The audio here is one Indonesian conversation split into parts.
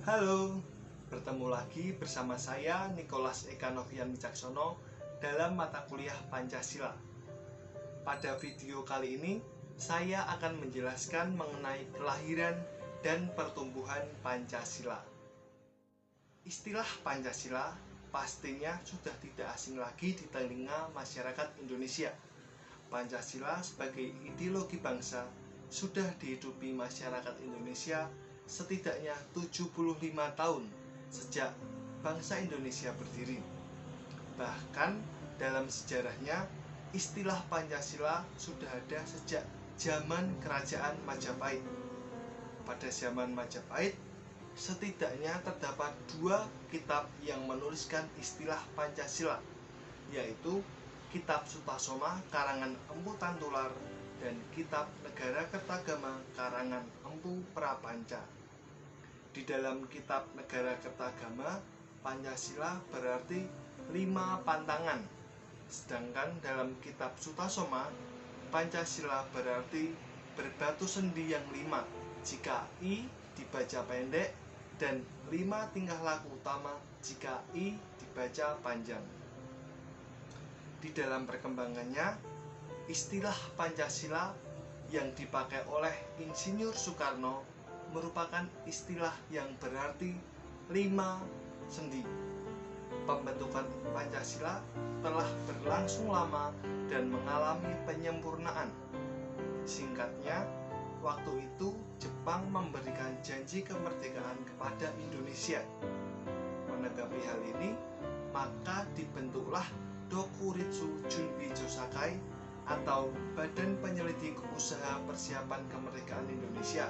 Halo, bertemu lagi bersama saya Nicholas Eka Novian Wicaksono dalam mata kuliah Pancasila. Pada video kali ini, saya akan menjelaskan mengenai kelahiran dan pertumbuhan Pancasila. Istilah Pancasila pastinya sudah tidak asing lagi di telinga masyarakat Indonesia. Pancasila sebagai ideologi bangsa sudah dihidupi masyarakat Indonesia setidaknya 75 tahun sejak bangsa Indonesia berdiri. Bahkan dalam sejarahnya, istilah Pancasila sudah ada sejak zaman Kerajaan Majapahit. Pada zaman Majapahit, setidaknya terdapat 2 kitab yang menuliskan istilah Pancasila, yaitu Kitab Sutasoma karangan Empu Tantular dan Kitab Negara Kertagama karangan Empu Prapanca. Di dalam Kitab Negara Kertagama, Pancasila berarti 5 pantangan. Sedangkan dalam Kitab Sutasoma, Pancasila berarti berbatu sendi yang 5 jika I dibaca pendek dan 5 tingkah laku utama jika I dibaca panjang. Di dalam perkembangannya, istilah Pancasila yang dipakai oleh Insinyur Soekarno merupakan istilah yang berarti 5 sendi. Pembentukan Pancasila telah berlangsung lama dan mengalami penyempurnaan. Singkatnya, waktu itu Jepang memberikan janji kemerdekaan kepada Indonesia. Menanggapi hal ini, maka dibentuklah Dokuritsu Junbi Josakai atau Badan Penyelidik Usaha Persiapan Kemerdekaan Indonesia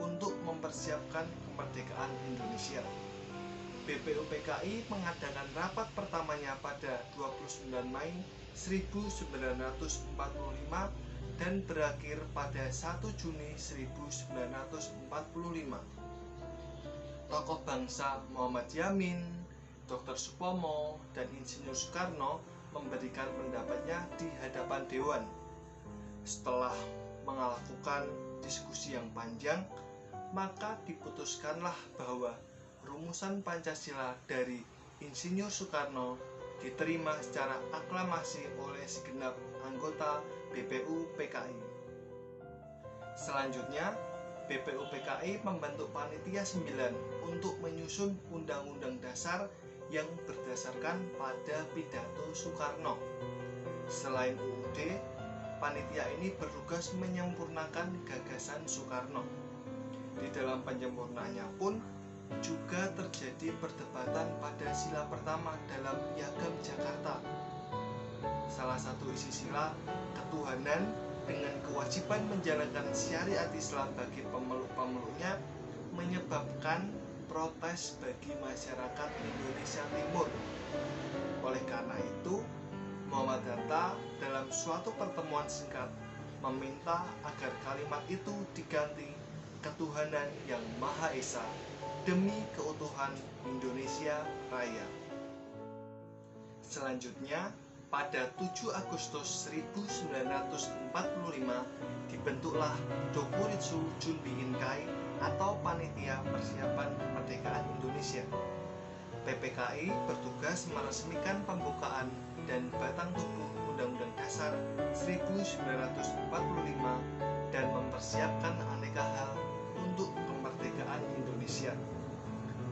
untuk mempersiapkan kemerdekaan Indonesia. BPUPKI mengadakan rapat pertamanya pada 29 Mei 1945 dan berakhir pada 1 Juni 1945. Tokoh bangsa Muhammad Yamin, Dr. Supomo, dan Insinyur Soekarno memberikan pendapatnya di hadapan Dewan. Setelah melakukan diskusi yang panjang, maka diputuskanlah bahwa rumusan Pancasila dari Insinyur Soekarno diterima secara aklamasi oleh segenap anggota BPUPKI. Selanjutnya, BPUPKI membentuk Panitia 9 untuk menyusun Undang-Undang Dasar yang berdasarkan pada pidato Soekarno. Selain UUD, panitia ini bertugas menyempurnakan gagasan Soekarno. Di dalam penyempurnaannya pun juga terjadi perdebatan pada sila pertama dalam Piagam Jakarta. Salah satu isi sila, ketuhanan dengan kewajiban menjalankan syariat Islam bagi pemeluk-pemeluknya, menyebabkan protes bagi masyarakat Indonesia Timur. Oleh karena itu, Muhammad Hatta dalam suatu pertemuan singkat meminta agar kalimat itu diganti ketuhanan yang Maha Esa demi keutuhan Indonesia Raya. Selanjutnya, pada 7 Agustus 1945 dibentuklah Dokuritsu Junbi Inkai atau Panitia Persiapan Kemerdekaan Indonesia. PPKI bertugas meresmikan pembukaan dan batang tubuh Undang-Undang Dasar 1945 dan mempersiapkan aneka hal untuk kemerdekaan Indonesia.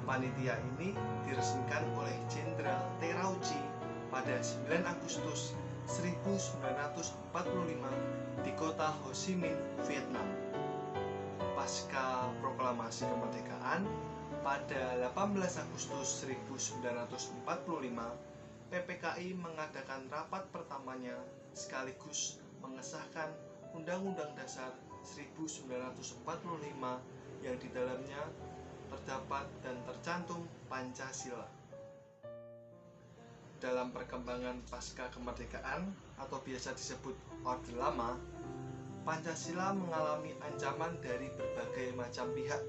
Panitia ini diresmikan oleh Jenderal Terauchi pada 9 Agustus 1945 di kota Ho Chi Minh, Vietnam. Pasca proklamasi kemerdekaan pada 18 Agustus 1945, PPKI mengadakan rapat pertamanya sekaligus mengesahkan Undang-Undang Dasar 1945 yang di dalamnya terdapat dan tercantum Pancasila. Dalam perkembangan pasca kemerdekaan atau biasa disebut Orde Lama, Pancasila mengalami ancaman dari berbagai macam pihak.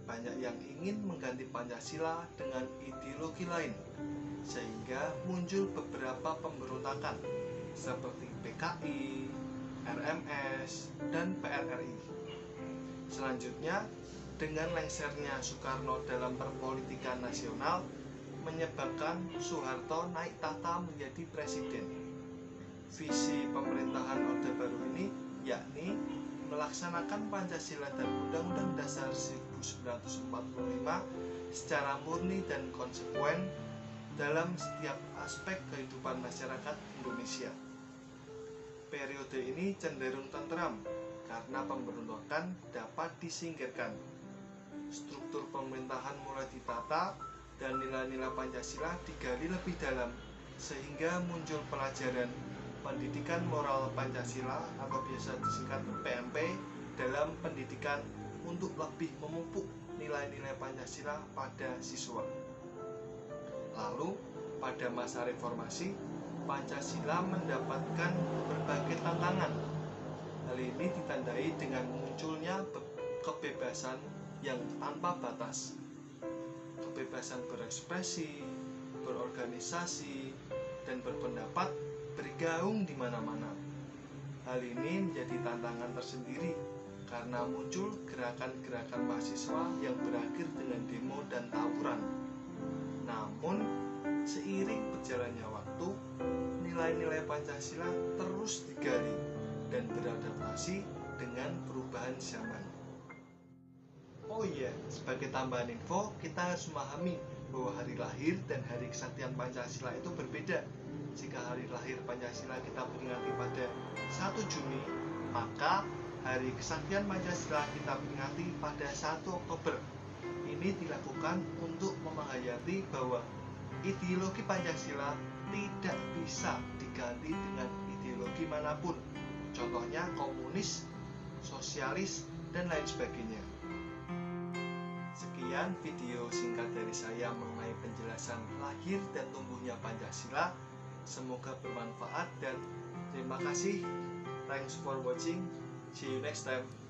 Banyak yang ingin mengganti Pancasila dengan ideologi lain, sehingga muncul beberapa pemberontakan seperti PKI, RMS, dan PRRI. Selanjutnya, Dengan lengsernya Soekarno dalam perpolitikan nasional menyebabkan Soeharto naik tahta menjadi presiden. Visi pemerintahan Orde Baru ini yakni melaksanakan Pancasila dan Undang-Undang Dasar 1945 secara murni dan konsekuen dalam setiap aspek kehidupan masyarakat Indonesia. Periode ini cenderung tentram karena pemberontakan dapat disingkirkan. Struktur pemerintahan mulai ditata dan nilai-nilai Pancasila digali lebih dalam sehingga muncul pelajaran pendidikan moral Pancasila atau biasa disingkat PMP dalam pendidikan untuk lebih memupuk nilai-nilai Pancasila pada siswa. Lalu pada masa reformasi Pancasila mendapatkan berbagai tantangan. Hal ini ditandai dengan munculnya kebebasan yang tanpa batas, kebebasan berekspresi, berorganisasi, dan berpendapat bergaung di mana-mana. Hal ini menjadi tantangan tersendiri karena muncul gerakan-gerakan mahasiswa yang berakhir dengan demo dan tawuran. Namun, seiring berjalannya waktu, nilai-nilai Pancasila terus digali dan beradaptasi dengan perubahan zaman. Oh iya, sebagai tambahan info, kita harus memahami bahwa hari lahir dan hari kesaktian Pancasila itu berbeda. Jika hari lahir Pancasila kita peringati pada 1 Juni, maka hari kesaktian Pancasila kita peringati pada 1 Oktober. Ini dilakukan untuk menghayati bahwa ideologi Pancasila tidak bisa diganti dengan ideologi manapun. Contohnya komunis, sosialis, dan lain sebagainya. Sekian video singkat dari saya mengenai penjelasan lahir dan tumbuhnya Pancasila. Semoga bermanfaat dan terima kasih. Thanks for watching. See you next time.